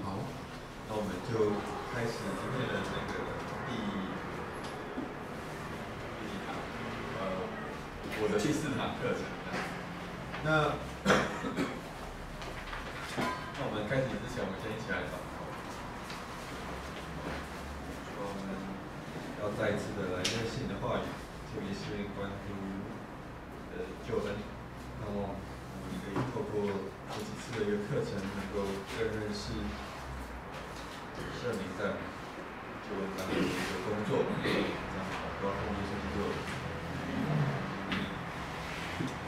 好，那我们就开始今天的那个第几堂？我的第4堂课程。那我们开始之前，我们先一起来祷告。说我们要再一次的来认识你的话语，特别是关乎救恩。那么我们可以透过这几次的一个课程，能够更认识圣灵在救恩当中的一个工作。这样祷告奉耶稣基督。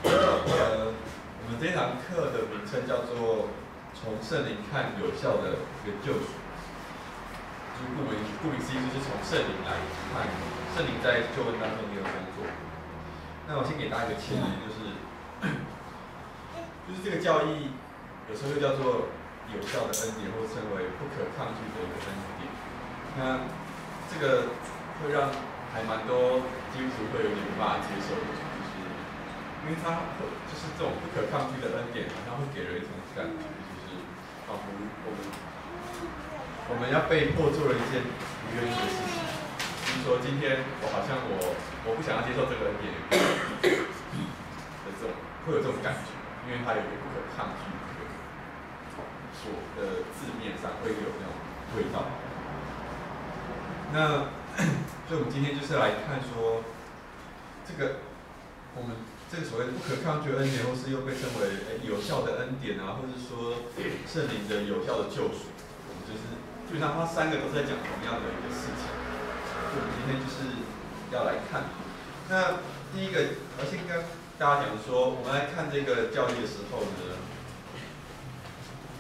我们这堂课的名称叫做“从圣灵看有效的一个救赎”，就是顾名思义，就是从圣灵来看圣灵在救恩当中的一个工作。那我先给大家一个前提，就是这个教义有时候又叫做有效的恩典，或称为不可抗拒的一个恩典。那这个会让还蛮多基督徒会有点无法接受的，就是因为它就是这种不可抗拒的恩典，它会给人一种感觉，就是仿佛我们要被迫做了一件不愿意的事情。就是说，今天我不想要接受这个恩典的这种会有这种感觉，因为它有一个不可抗拒所的字面上会有那种味道。那所以我们今天就是来看说，我们这个所谓的不可抗拒的恩典，或是又被称为有效的恩典啊，或是说圣灵的有效的救赎，我们就是基本上它3个都是在讲同样的一个事情。所以我们今天就是要来看。那第一个，而且跟大家讲说，我们来看这个教义的时候呢，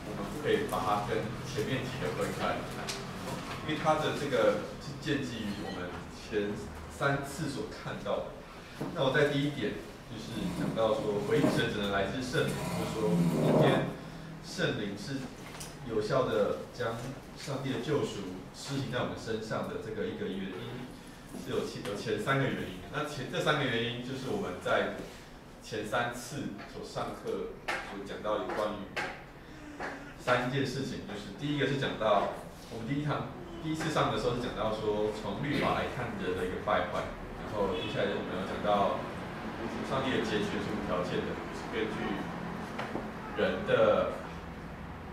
我们不可以把它跟前面几个分开来看，因为它的这个是建基于我们前3次所看到的。那我在第一点就是讲到说，唯一神只能来自圣灵，就是说今天圣灵是有效的将上帝的救赎施行在我们身上的这个一个原因，是有前3个原因。那这3个原因就是我们在前3次所上课所讲到有关于3件事情，就是第一个是讲到我们第一次上的时候是讲到说，从律法来看人的一个败坏。然后接下来我们要讲到上帝的拣选是无条件的，不是根据人的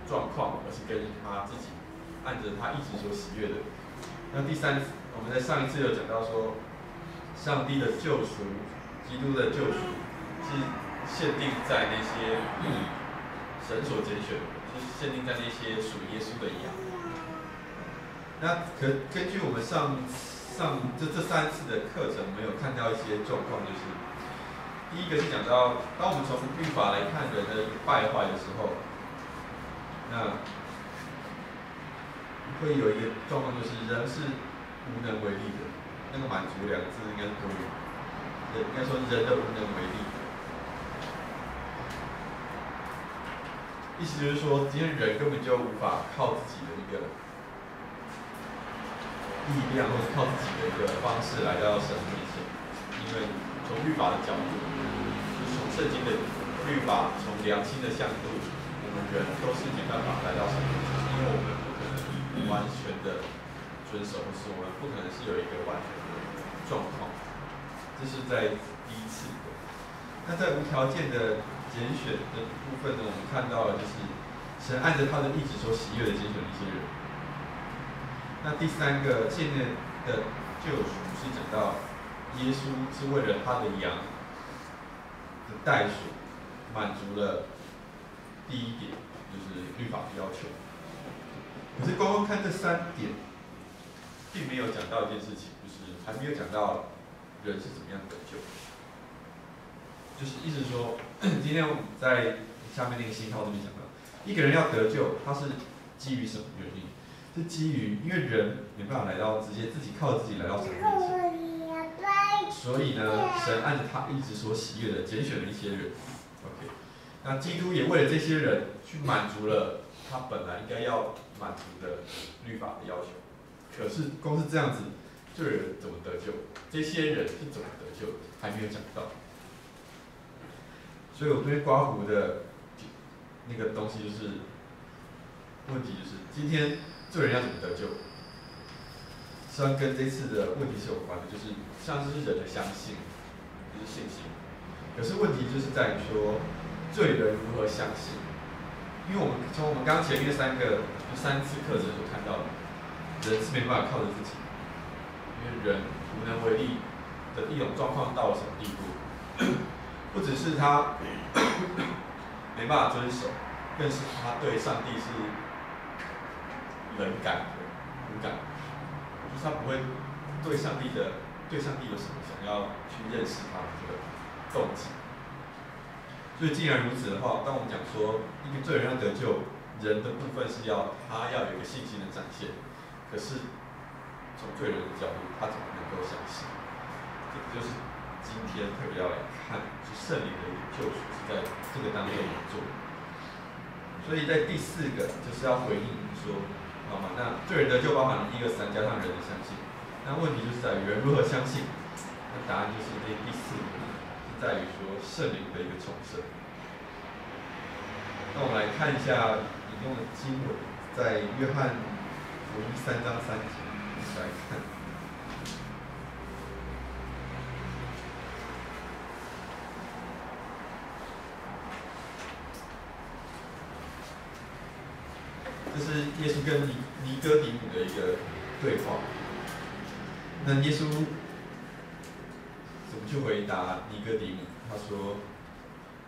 状况，而是根据他自己按着他意志所喜悦的。那第3，我们在上一次有讲到说，上帝的救赎，基督的救赎是限定在那些神所拣选的，就是限定在那些属耶稣的羊。那根据我们上这3次的课程，我们有看到一些状况，就是第一个是讲到，当我们从律法来看人的败坏的时候，那会有一个状况，就是人是无能为力的。那个满足2个字应该是多余，应该说人的无能为力。意思就是说，今天人根本就无法靠自己的一个力量，或者靠自己的一个方式来到神面前，因为从律法的角度，就是从圣经的律法，从良心的向度，我们人都是没办法来到神面前，因为我们不可能完全的遵守，或是我们不可能是有一个完全的状况。这是在第一次的。那在无条件的拣选的部分呢，我们看到了就是神按着他的意志所喜悦的拣选一些人。那第3个建立的救赎是讲到耶稣是为了他的羊的代赎，满足了第1点，就是律法的要求。可是光看这3点，并没有讲到一件事情，就是还没有讲到人是怎么样得救。就是意思说，今天我们在下面那个信号这边讲到，一个人要得救，他是基于什么原因？是基于因为人没办法来到直接自己靠自己来到神面前，所以呢，神按着他意志所喜悦的拣选了一些人。OK， 那基督也为了这些人去满足了他本来应该要满足的律法的要求。可是光是这样子，就有人怎么得救？这些人是怎么得救？还没有讲到。所以我对刮胡的那个东西就是，问题就是今天罪人要怎么得救？虽然跟这次的问题是有关的，就是像是人的相信，就是信心。可是问题就是在于说，罪人如何相信？因为我们从我们刚前面3次课程所看到的，人是没办法靠着自己，因为人无能为力的一种状况到了什么地步？不只是他没办法遵守，更是他对上帝是冷感的、无感，就是他不会对上帝有什么想要去认识他的这个动机。所以既然如此的话，当我们讲说一个罪人要得救，人的部分是他要有一个信心的展现。可是从罪人的角度，他怎么能够相信？这个就是今天特别要来看，是圣灵的一个救赎是在这个当中做。所以在第4个就是要回应说，好吗？那罪人得救包含1、2、3加上人的相信。那问题就是在于人如何相信？那答案就是第4个。在于说圣灵的一个重生。那我们来看一下引用的经文，在约翰福音3章3节，我们来看。这是耶稣跟尼哥底母的一个对话。那耶稣怎么去回答尼哥底母？他说：“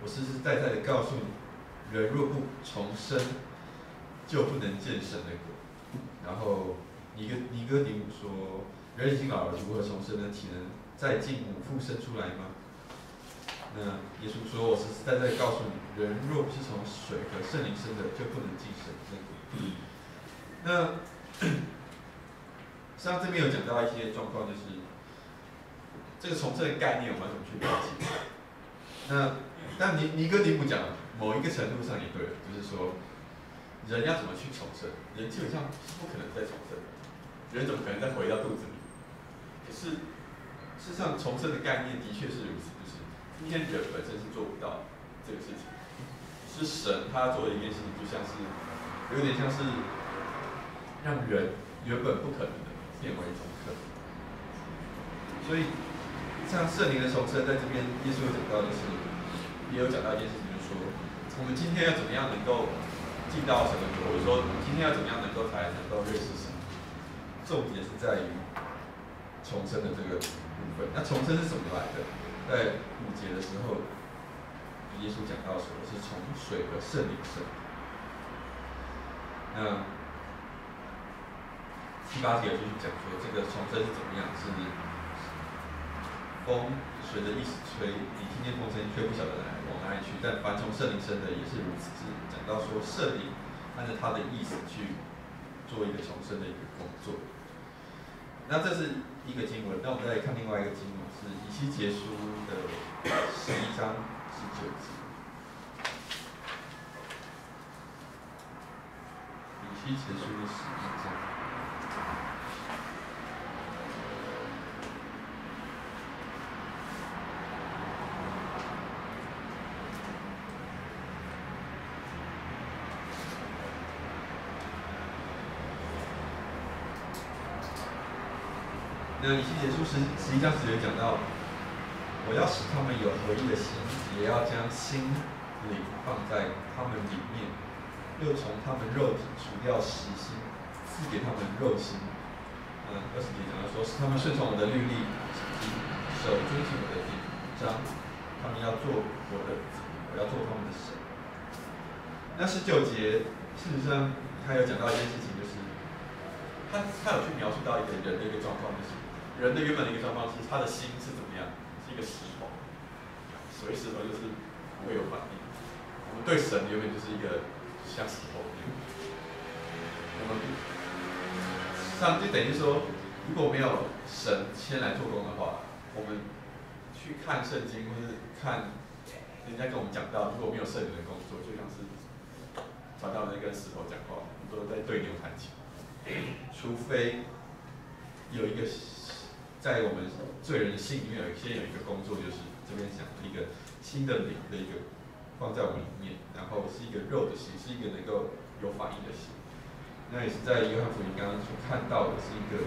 我实实在在的告诉你，人若不重生，就不能见神的国。”然后尼哥底母说：“人已经老了，如何重生呢？岂能再进母腹生出来吗？”那耶稣说：“我实实在在的告诉你，人若不是从水和圣灵生的，就不能进神的国。”那像这边有讲到一些状况，就是这个重生的概念，我们要怎么去了解？那但尼哥底母讲某一个程度上也对了，就是说人要怎么去重生？人基本上是不可能再重生的，人怎么可能再回到肚子里？可是事实上，重生的概念的确是如此，就是今天人本身是做不到这个事情，是神他做的一件事情，就像是有点像是让人原本不可能的变为重生。所以像圣灵的重生，在这边耶稣有讲到，就是也有讲到一件事情，就是说我们今天要怎么样能够进到神的国，或者说今天要怎么样能够才能够认识神，重点是在于重生的这个部分。那重生是怎么来的？在5节的时候，耶稣讲到说是从水和圣灵生。那7、8节就是讲说这个重生是怎么样，是风随着意思吹，你听见风声，却不晓得往哪里去。但凡从圣灵生的也是如此。是讲到说圣灵按照他的意思去做一个重生的一个工作。那这是一个经文，那我们再来看另外一个经文，是以西结书的11章19节。以西结书的11章。那以西结书11章10节讲到，我要使他们有合一的心，也要将心灵放在他们里面，又从他们肉体除掉实心，赐给他们肉心。20节讲到说，使他们顺从我的律例，守遵行我的典章，他们要做我的子民，我要做他们的神。那19节，事实上他有讲到一件事情，就是他有去描述到一个人的一个状况，就是人的原本的一个状况是他的心是怎么样，是一个石头，所谓石头就是不会有反应。我们对神原本就是一个像石头一样，我们上就等于说，如果没有神先来做工的话，我们去看圣经或是看人家跟我们讲到，如果没有圣灵的工作，就像是传道人跟石头讲话，都在对牛弹琴。除非有一个在我们罪人的心里面先有一个工作，就是这边讲的一个新的灵的一个放在我们里面，然后是一个肉的心，是一个能够有反应的心。那也是在约翰福音刚刚所看到的是一个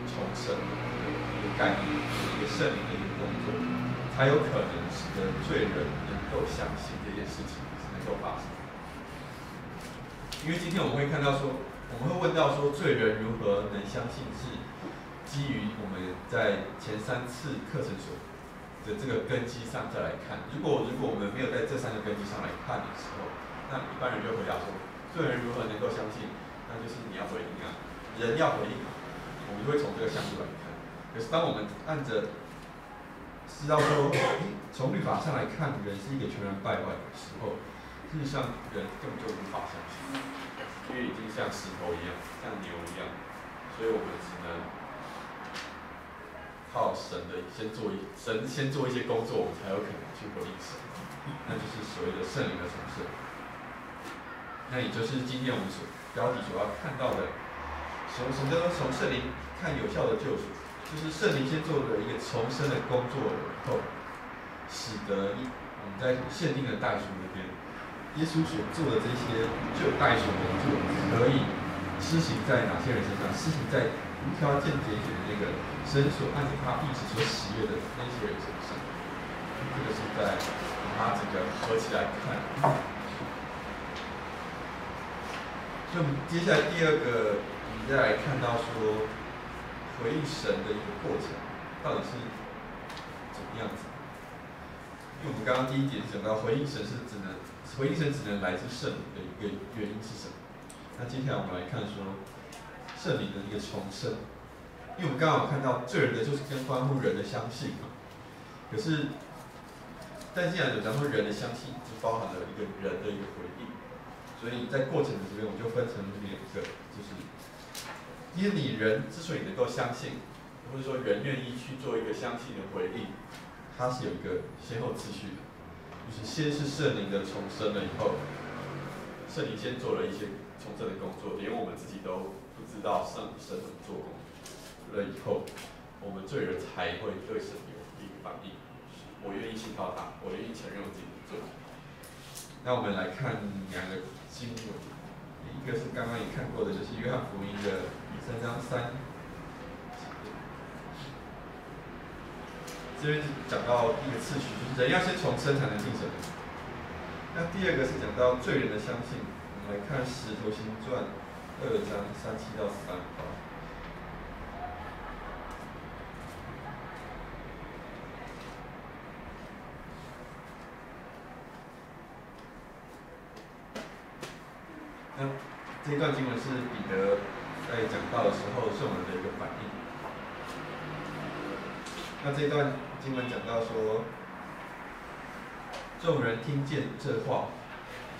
重生的一个概念，一个圣灵的一个工作，才有可能使得罪人能够相信这件事情是能够发生。因为今天我们会看到说，我们会问到说，罪人如何能相信是基于我们在前3次课程所的这个根基上再来看。如果我们没有在这3个根基上来看的时候，那一般人就回答说，罪人如何能够相信？那就是你要回应啊，人要回应啊，我们就会从这个角度来看。可是当我们按着知道说，从律法上来看，人是一个全然败坏的时候，事实上人根本就无法相信，因为已经像石头一样，像牛一样，所以我们只能靠神先做一些工作，我们才有可能去回应神，那就是所谓的圣灵的重生。那也就是今天我们标题所要看到的，什么叫做从圣灵看有效的救赎？就是圣灵先做了一个重生的工作以后，使得我们在限定的代赎那边，耶稣所做的这些就代赎工作，可以施行在哪些人身上？施行在无条件拣选的那个神所按着他意志所喜悦的那些人身上。这个是在把它整个合起来看。所以我们接下来第二个，我们再来看到说，回应神的一个过程，到底是怎么样子？因为我们刚刚第一节讲到回应神只能来自圣灵的一个原因是什么？那接下来我们来看说，圣灵的一个重生。因为我们刚好看到罪人的就是跟关乎人的相信嘛，可是，但既然有讲说人的相信，就包含了一个人的一个回应。所以在过程的这边，我们就分成2个，就是因为你人之所以能够相信，或者说人愿意去做一个相信的回应，它是有一个先后次序的，就是先是圣灵的重生了以后，圣灵先做了一些重生的工作，连我们自己都不知道神怎么做工了以后，我们罪人才会对神有一个反应。我愿意信靠他，我愿意承认我自己的罪。那我们来看2个经文，一个是刚刚也看过的，就是约翰福音的3章3。这边是讲到一个次序，就是人要先重生才能进神的国。那第2个是讲到罪人的相信，我们来看《使徒行传》2章37到38。那这一段经文是彼得在讲道的时候圣人的一个反应。那这一段经文讲到说，众人听见这话，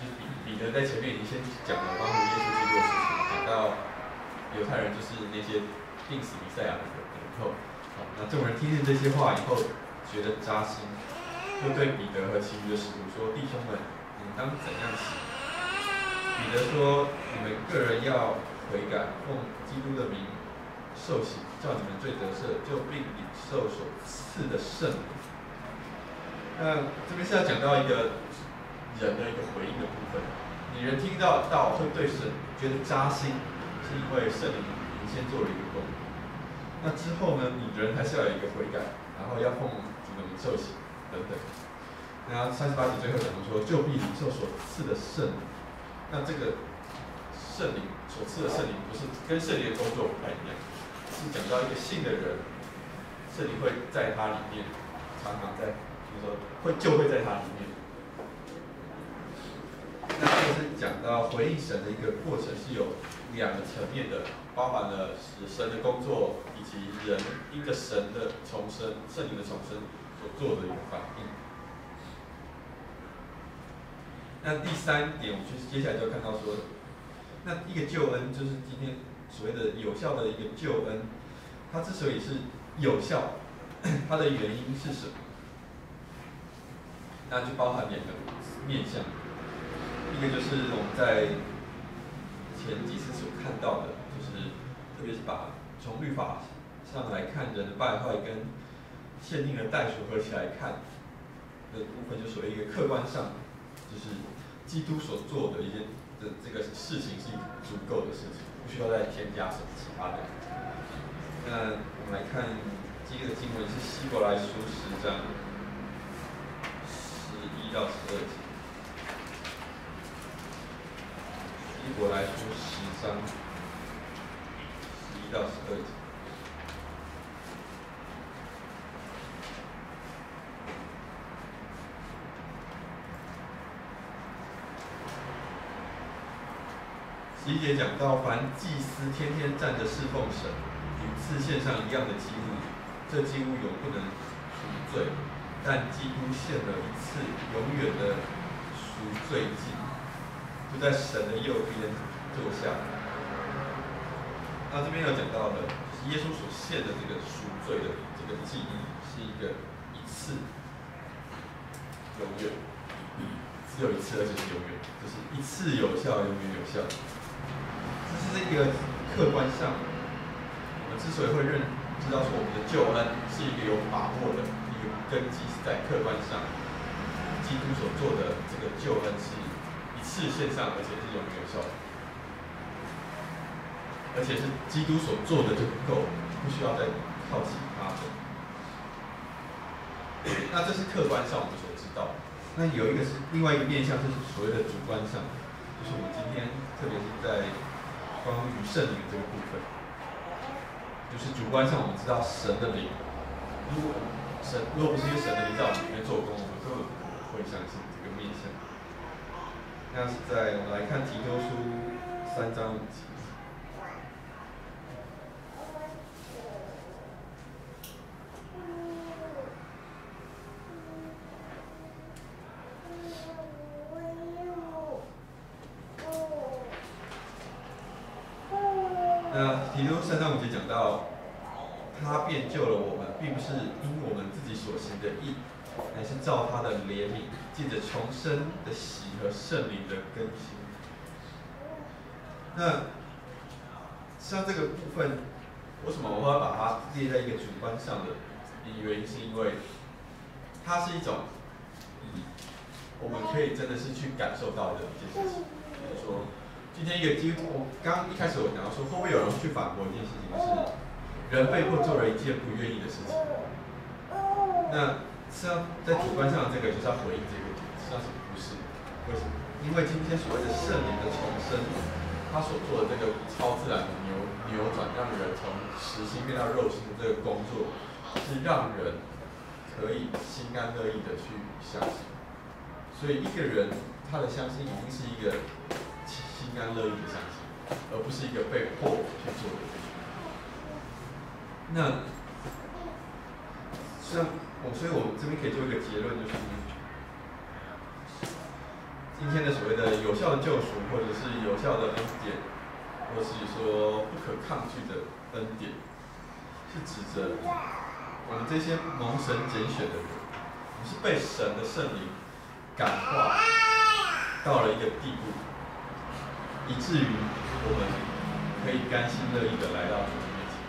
就是彼得在前面已经先讲了关于耶稣基督的事情，讲到犹太人就是那些定死弥赛亚的人以后，那众人听见这些话以后，觉得扎心，就对彼得和其余的使徒说：“弟兄们，你们当怎样行？”彼得说：“你们个人要悔改，奉基督的名受洗，叫你们罪得赦，就并领受所赐的圣灵。”那这边是要讲到一个人的一个回应的部分。你人听到会对神觉得扎心，是因为圣灵已经先做了一个工。那之后呢，你人还是要有一个悔改，然后要奉主的名受洗等等。然后38节最后讲到说，就必领受所赐的圣灵。那这个圣灵所赐的圣灵，不是跟圣灵的工作不太一样，是讲到一个信的人，圣灵会在他里面，常常在，就是说就会在他里面。那这个是讲到回应神的一个过程，是有2个层面的，包含了神的工作，以及人因着神的重生、圣灵的重生所做的一个反应。那第3点，我们接下来就看到说，那一个救恩就是今天所谓的有效的一个救恩，它之所以是有效，它的原因是什么？那就包含2个面向，一个就是我们在前几次所看到的，就是特别是把从律法上来看人的败坏跟限定的代赎合起来看的部分，就所谓一个客观上，就是基督所做的一些个事情是足够的事情，不需要再添加什么其他的。那我们来看第一个经文是希伯来书10章11到12节。希伯来书10章11到12节。11节讲到，凡祭司天天站着侍奉神，与次献上一样的祭物，这祭物永不能赎罪，但基督献了一次永远的赎罪祭，就在神的右边坐下。那这边有讲到的，耶稣所献的这个赎罪的这个祭义，是一个一次永远，只有一次，而且是永远，就是一次有效，永远有效。这是一个客观上，我们之所以会知道说我们的救恩是一个有把握的一个根基，是在客观上，基督所做的这个救恩是一次线上，而且是永远有效的，而且是基督所做的就够，不需要再靠其他的。那这是客观上我们所知道的。那有一个是另外一个面向，是所谓的主观上，就是我们今天特别是在关于圣灵这个部分，就是主观上我们知道神的灵，如果不是因为神的灵在我们里面做工，我们根本不会相信这个面向。那是在我们来看提多书3章5节。那提多3章5节讲到，他便救了我们，并不是因我们自己所行的义，乃是照他的怜悯，借着重生的喜和圣灵的更新。那像这个部分，为什么我会把它列在一个主观上的原因，是因为它是一种我们可以真的是去感受到的一件事情，比如说。今天一个基督徒，刚一开始我讲到说，会不会有人去反驳一件事情，就是人被迫做了一件不愿意的事情？那实际上在主观上的这个就是要回应这个，实际上是不是？为什么？因为今天所谓的圣灵的重生，他所做的这个超自然的扭转，让人从实心变到肉心的这个工作，是让人可以心甘乐意的去相信。所以一个人他的相信一定是一个心甘乐意的相信，而不是一个被迫去做的事情。那所以我们这边可以做一个结论，就是今天的所谓的有效的救赎，或者是有效的恩典，或是说不可抗拒的恩典，是指着我们这些蒙神拣选的人，我们是被神的圣灵感化到了一个地步。以至于我们可以甘心乐意的来到主的面前，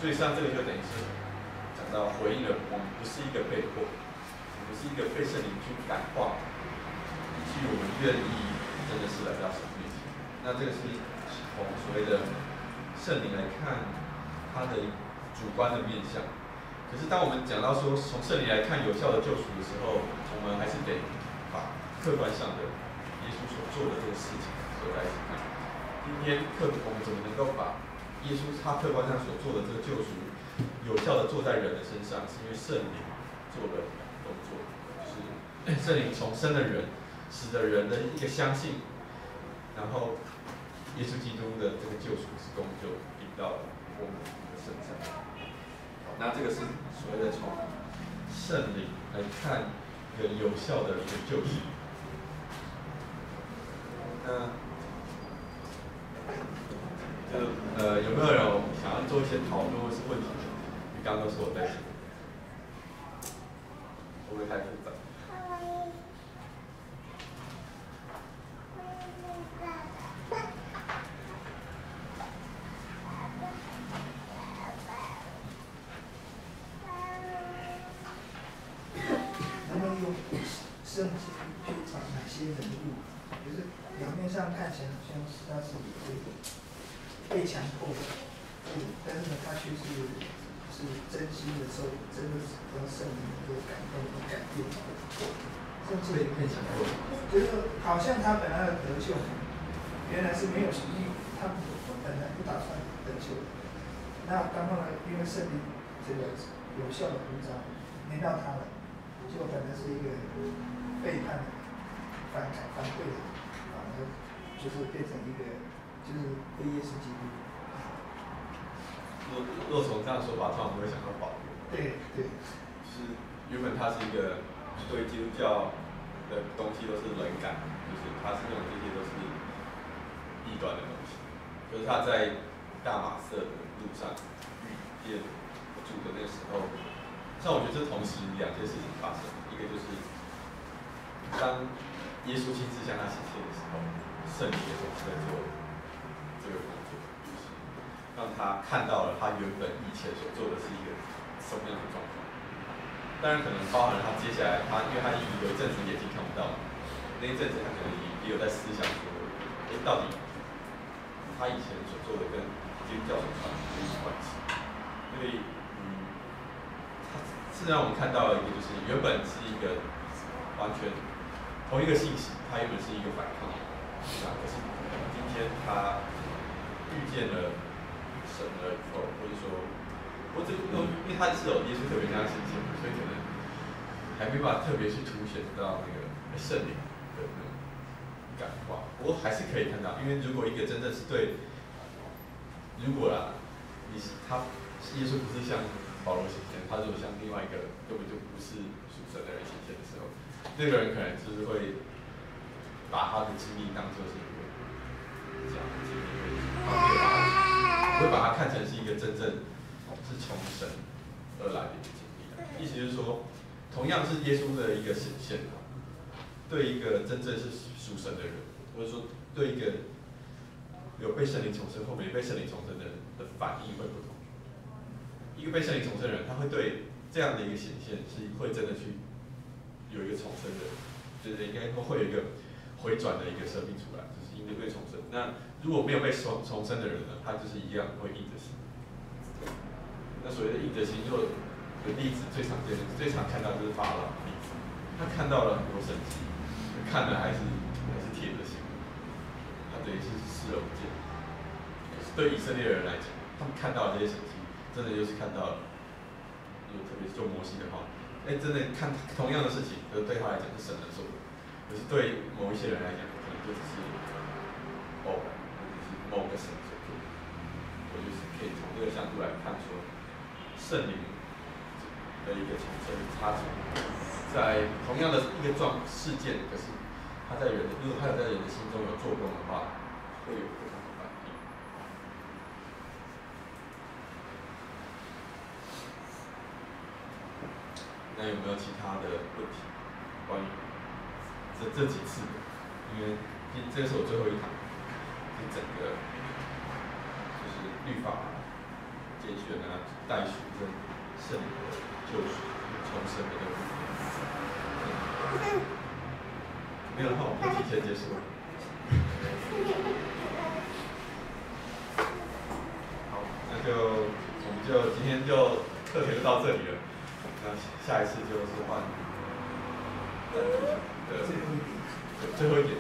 所以像这个就等于是讲到回应了我们不是一个被迫，我们是一个被圣灵去感化，以至于我们愿意真的是来到神面前。那这个是从所谓的圣灵来看它的主观的面向。可是当我们讲到说从圣灵来看有效的救赎的时候，我们还是得把客观上的耶稣所做的这个事情来一起看，今天我们怎么能够把耶稣他客观上所做的这个救赎，有效的做在人的身上，是因为圣灵做了动作，就是圣灵重生的人，使得人的一个相信，然后耶稣基督的这个救赎之功就临到我们的身上。那这个是所谓的从圣灵来看一个有效的一个救赎。那有没有人想要做一些讨论或是问题？你刚刚都是我在写，会不会太复杂？他们用圣经去找哪些人物？就是两面上看起来好像是他是被强迫的，但是呢，他却是真心的受，真的是让圣灵能够感动和改变，甚至被强迫，就是好像他本来的得救，原来是没有他本来不打算得救的。那刚刚呢，因为圣灵这个有效的呼召临到他了，就本来是一个背叛的、反对的，就是变成一个就是被耶稣基督。若从这样说法，通常会想到保罗。对，就是原本他是一个对基督教的东西都是冷感，就是他是认为这些都是异端的东西。就是他在大马色的路上遇见主的那个时候，像我觉得这同时两件事情发生，一个就是当耶稣亲自向他显现的时候，圣灵也总是在做这个工作，就是让他看到了他原本以前所做的是一个什么样的状况。当然可能包含了他接下来因为他有一阵子眼睛看不到，那一阵子他可能也有在思想说，到底他以前所做的跟基督教所传的有什么关系？所以他是让我们看到了一个，就是原本是一个完全同一个信息，它原本是一个反抗，可是今天他遇见了神了以后，或者说，因为他是有耶稣特别跟他显现，所以可能还没办法特别去凸显到那个圣灵的那种感化。不过还是可以看到，因为如果一个真正是对，如果啦，耶稣不是像保罗显现，他如果像另外一个根本就不是属神的人显现的时候，那个人可能就是会把他的经历当作是一个这样的经历，会把它看成是一个真正是从神而来的一个经历。意思就是说，同样是耶稣的一个显现，对一个真正是属神的人，或者说对一个有被圣灵重生或没被圣灵重生的人的反应会不同。一个被圣灵重生的人，他会对这样的一个显现是会真的去有一个重生的，就是应该会有一个回转的一个生命出来，就是因为被重生。那如果没有被重生的人呢，他就是一样会硬着心。那所谓的硬着心，如果有例子最常见的、最常看到就是法老的例子，他看到了很多神迹，看了还是铁着心，他等于是视而不见。可是对以色列人来讲，他们看到了这些神迹，真的就是看到了，特别是做摩西的话，真的看同样的事情，可是对他来讲是神能做的，可是对某一些人来讲，可能就只是偶然，或者是某个神所做的。我就是可以从这个角度来看说，圣灵的一个重生，他在同样的一个事件，可是如果他有在人的心中有做工的话，会有不同的反应。那有没有其他的问题？关于这几次的？因为这是我最后一堂，是整个就是律法、拣选啊、代赎跟圣灵的救赎、重生的这个部分。没有的话，我们就提前结束了。好，那我们就今天就课程就到这里了。那下一次就是换的最后一点，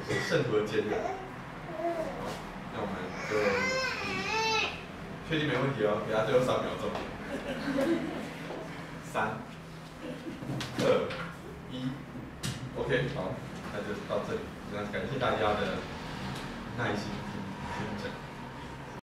就是圣徒的坚韧。那我们就确定没问题哦，给他最后3秒钟。3、2、1 ，OK， 好，那就到这里。那感谢大家的耐心听讲。